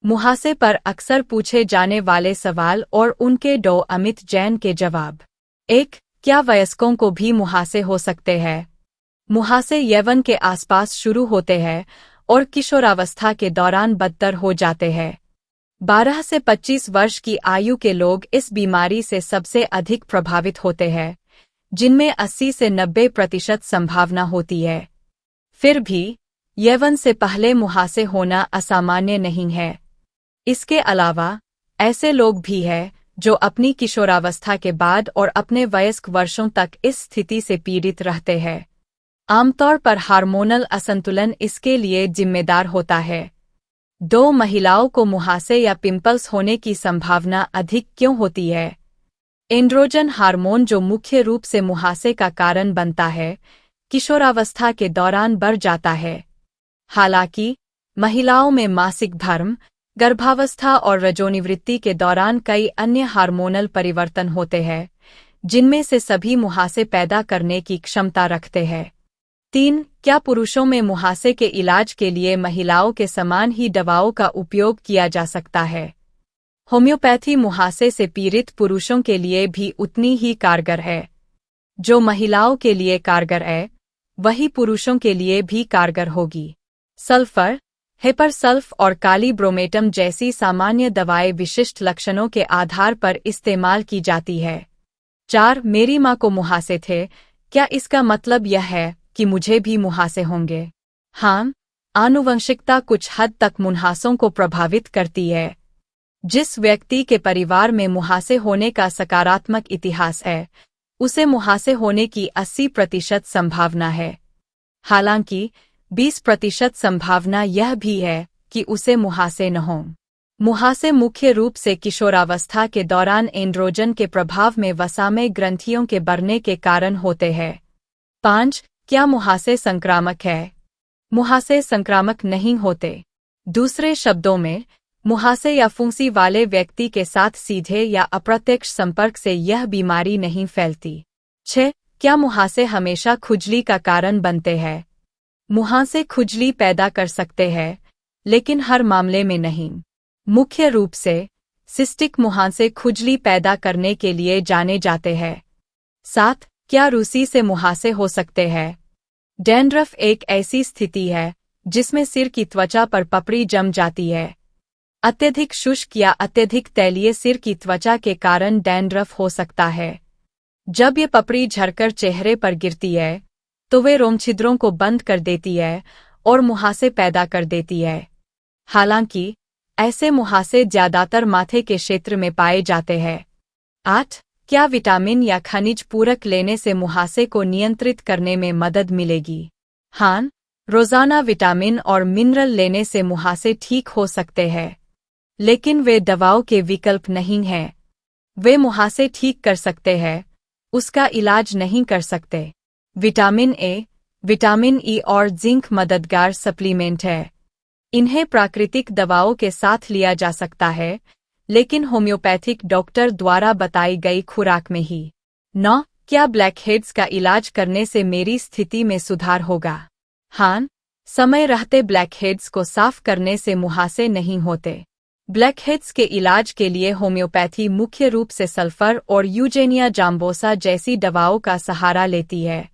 मुहासे पर अक्सर पूछे जाने वाले सवाल और उनके डॉ अमित जैन के जवाब। 1. क्या वयस्कों को भी मुहासे हो सकते हैं? मुहासे यौवन के आसपास शुरू होते हैं और किशोरावस्था के दौरान बदतर हो जाते हैं। 12 से 25 वर्ष की आयु के लोग इस बीमारी से सबसे अधिक प्रभावित होते हैं, जिनमें 80 से 90% संभावना होती है। फिर भी यौवन से पहले मुहासे होना असामान्य नहीं है। इसके अलावा ऐसे लोग भी हैं जो अपनी किशोरावस्था के बाद और अपने वयस्क वर्षों तक इस स्थिति से पीड़ित रहते हैं। आमतौर पर हार्मोनल असंतुलन इसके लिए जिम्मेदार होता है। 2. महिलाओं को मुहासे या पिंपल्स होने की संभावना अधिक क्यों होती है? एंड्रोजन हार्मोन, जो मुख्य रूप से मुहासे का कारण बनता है, किशोरावस्था के दौरान बढ़ जाता है। हालांकि महिलाओं में मासिक धर्म, गर्भावस्था और रजोनिवृत्ति के दौरान कई अन्य हार्मोनल परिवर्तन होते हैं, जिनमें से सभी मुहासे पैदा करने की क्षमता रखते हैं। 3. क्या पुरुषों में मुहासे के इलाज के लिए महिलाओं के समान ही दवाओं का उपयोग किया जा सकता है? होम्योपैथी मुहासे से पीड़ित पुरुषों के लिए भी उतनी ही कारगर है। जो महिलाओं के लिए कारगर है, वही पुरुषों के लिए भी कारगर होगी। सल्फर, हेपरसल्फ और काली ब्रोमेटम जैसी सामान्य दवाएं विशिष्ट लक्षणों के आधार पर इस्तेमाल की जाती है। 4. मेरी मां को मुहासे थे, क्या इसका मतलब यह है कि मुझे भी मुहासे होंगे? हाँ, आनुवंशिकता कुछ हद तक मुहासों को प्रभावित करती है। जिस व्यक्ति के परिवार में मुहासे होने का सकारात्मक इतिहास है, उसे मुहासे होने की 80% संभावना है। हालांकि 20% संभावना यह भी है कि उसे मुहासे न हों। मुहासे मुख्य रूप से किशोरावस्था के दौरान एंड्रोजन के प्रभाव में वसा ग्रंथियों के बढ़ने के कारण होते हैं। 5. क्या मुहासे संक्रामक है? मुहासे संक्रामक नहीं होते। दूसरे शब्दों में, मुहासे या फुंसी वाले व्यक्ति के साथ सीधे या अप्रत्यक्ष संपर्क से यह बीमारी नहीं फैलती। 6. क्या मुहासे हमेशा खुजली का कारण बनते हैं? मुहासे खुजली पैदा कर सकते हैं, लेकिन हर मामले में नहीं। मुख्य रूप से सिस्टिक मुहासे खुजली पैदा करने के लिए जाने जाते हैं। 7. क्या रूसी से मुहासे हो सकते हैं? डैंड्रफ एक ऐसी स्थिति है जिसमें सिर की त्वचा पर पपड़ी जम जाती है। अत्यधिक शुष्क या अत्यधिक तैलीय सिर की त्वचा के कारण डैंड्रफ हो सकता है। जब ये पपड़ी झरकर चेहरे पर गिरती है, तो वे रोमछिद्रों को बंद कर देती है और मुहासे पैदा कर देती है। हालांकि ऐसे मुहासे ज्यादातर माथे के क्षेत्र में पाए जाते हैं। 8. क्या विटामिन या खनिज पूरक लेने से मुहासे को नियंत्रित करने में मदद मिलेगी? हाँ, रोजाना विटामिन और मिनरल लेने से मुहासे ठीक हो सकते हैं, लेकिन वे दवाओं के विकल्प नहीं हैं। वे मुहासे ठीक कर सकते हैं, उसका इलाज नहीं कर सकते। विटामिन ए, विटामिन ई और जिंक मददगार सप्लीमेंट है। इन्हें प्राकृतिक दवाओं के साथ लिया जा सकता है, लेकिन होम्योपैथिक डॉक्टर द्वारा बताई गई खुराक में ही। 9. क्या ब्लैकहेड्स का इलाज करने से मेरी स्थिति में सुधार होगा? हाँ, समय रहते ब्लैकहेड्स को साफ करने से मुहासे नहीं होते। ब्लैकहेड्स के इलाज के लिए होम्योपैथी मुख्य रूप से सल्फर और यूजेनिया जाम्बोसा जैसी दवाओं का सहारा लेती है।